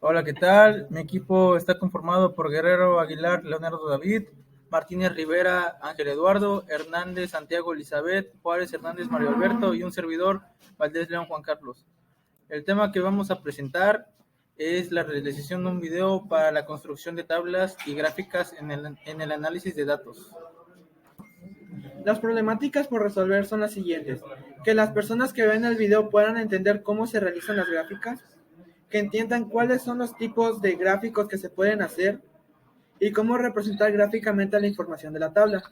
Hola, ¿qué tal? Mi equipo está conformado por Guerrero Aguilar, Leonardo David, Martínez Rivera, Ángel Eduardo, Hernández, Santiago Elizabeth, Juárez Hernández, Mario Alberto y un servidor, Valdés León Juan Carlos. El tema que vamos a presentar es la realización de un video para la construcción de tablas y gráficas en el análisis de datos. Las problemáticas por resolver son las siguientes: que las personas que ven el video puedan entender cómo se realizan las gráficas, que entiendan cuáles son los tipos de gráficos que se pueden hacer y cómo representar gráficamente la información de la tabla.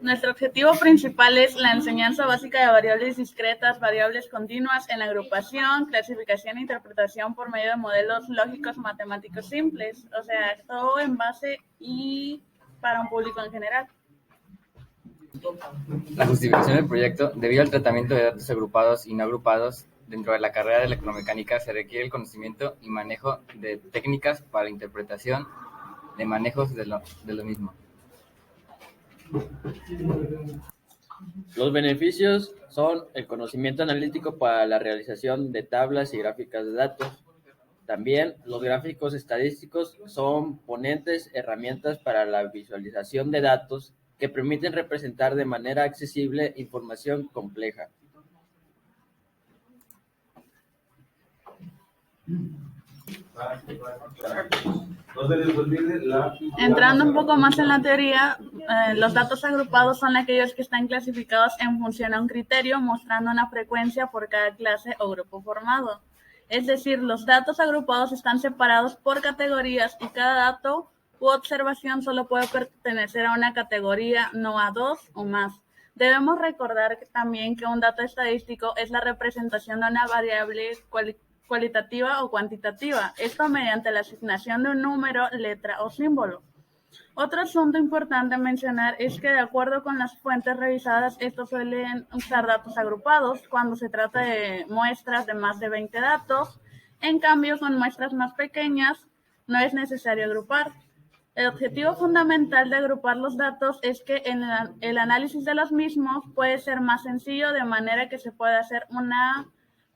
Nuestro objetivo principal es la enseñanza básica de variables discretas, variables continuas en la agrupación, clasificación e interpretación por medio de modelos lógicos matemáticos simples, o sea, todo en base y para un público en general. La justificación del proyecto: debido al tratamiento de datos agrupados y no agrupados dentro de la carrera de electromecánica, se requiere el conocimiento y manejo de técnicas para la interpretación de manejos de lo mismo. Los beneficios son el conocimiento analítico para la realización de tablas y gráficas de datos. También los gráficos estadísticos son ponentes herramientas para la visualización de datos que permiten representar de manera accesible información compleja. Entrando un poco más en la teoría, los datos agrupados son aquellos que están clasificados en función a un criterio, mostrando una frecuencia por cada clase o grupo formado. Es decir, los datos agrupados están separados por categorías y cada dato u observación solo puede pertenecer a una categoría, no a dos o más. Debemos recordar también que un dato estadístico es la representación de una variable cualitativa o cuantitativa, esto mediante la asignación de un número, letra o símbolo. Otro asunto importante a mencionar es que de acuerdo con las fuentes revisadas, estos suelen usar datos agrupados cuando se trata de muestras de más de 20 datos. En cambio, con muestras más pequeñas no es necesario agrupar. El objetivo fundamental de agrupar los datos es que el análisis de los mismos puede ser más sencillo, de manera que se puede hacer una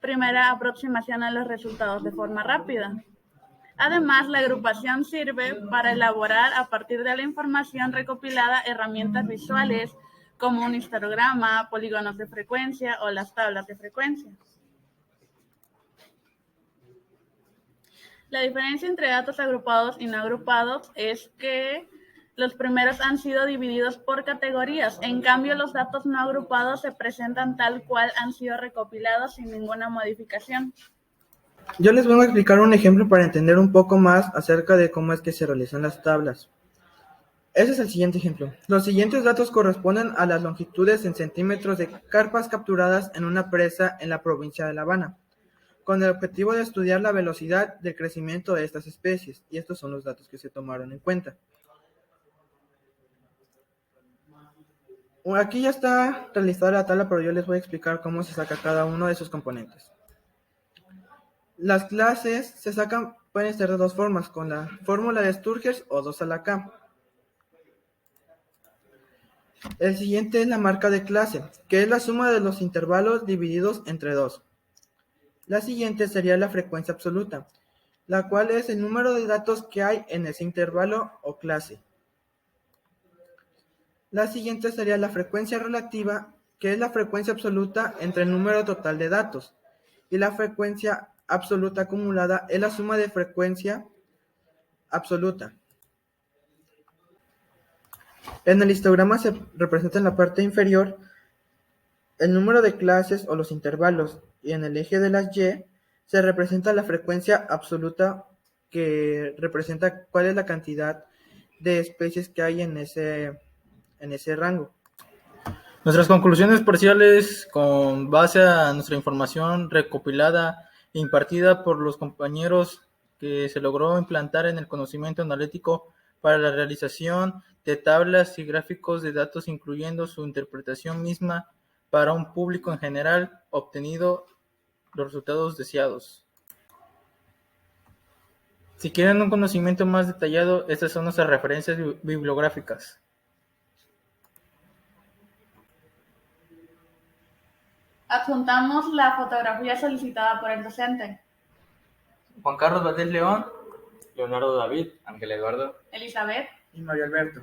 primera aproximación a los resultados de forma rápida. Además, la agrupación sirve para elaborar a partir de la información recopilada herramientas visuales como un histograma, polígonos de frecuencia o las tablas de frecuencia. La diferencia entre datos agrupados y no agrupados es que los primeros han sido divididos por categorías. En cambio, los datos no agrupados se presentan tal cual han sido recopilados sin ninguna modificación. Yo les voy a explicar un ejemplo para entender un poco más acerca de cómo es que se realizan las tablas. Ese es el siguiente ejemplo. Los siguientes datos corresponden a las longitudes en centímetros de carpas capturadas en una presa en la provincia de La Habana, con el objetivo de estudiar la velocidad del crecimiento de estas especies, y estos son los datos que se tomaron en cuenta. Aquí ya está realizada la tabla, pero yo les voy a explicar cómo se saca cada uno de sus componentes. Las clases se sacan, pueden ser de dos formas, con la fórmula de Sturgers o 2 a la K. El siguiente es la marca de clase, que es la suma de los intervalos divididos entre 2. La siguiente sería la frecuencia absoluta, la cual es el número de datos que hay en ese intervalo o clase. La siguiente sería la frecuencia relativa, que es la frecuencia absoluta entre el número total de datos. Y la frecuencia absoluta acumulada es la suma de frecuencia absoluta. En el histograma se representa en la parte inferior el número de clases o los intervalos, y en el eje de las Y se representa la frecuencia absoluta, que representa cuál es la cantidad de especies que hay en ese rango. Nuestras conclusiones parciales, con base a nuestra información recopilada e impartida por los compañeros que se logró implantar en el conocimiento analítico para la realización de tablas y gráficos de datos, incluyendo su interpretación misma para un público en general, obtenido los resultados deseados. Si quieren un conocimiento más detallado, estas son nuestras referencias bibliográficas. Adjuntamos la fotografía solicitada por el docente. Juan Carlos Valdés León. Leonardo David. Ángel Eduardo. Elizabeth. Y Mario Alberto.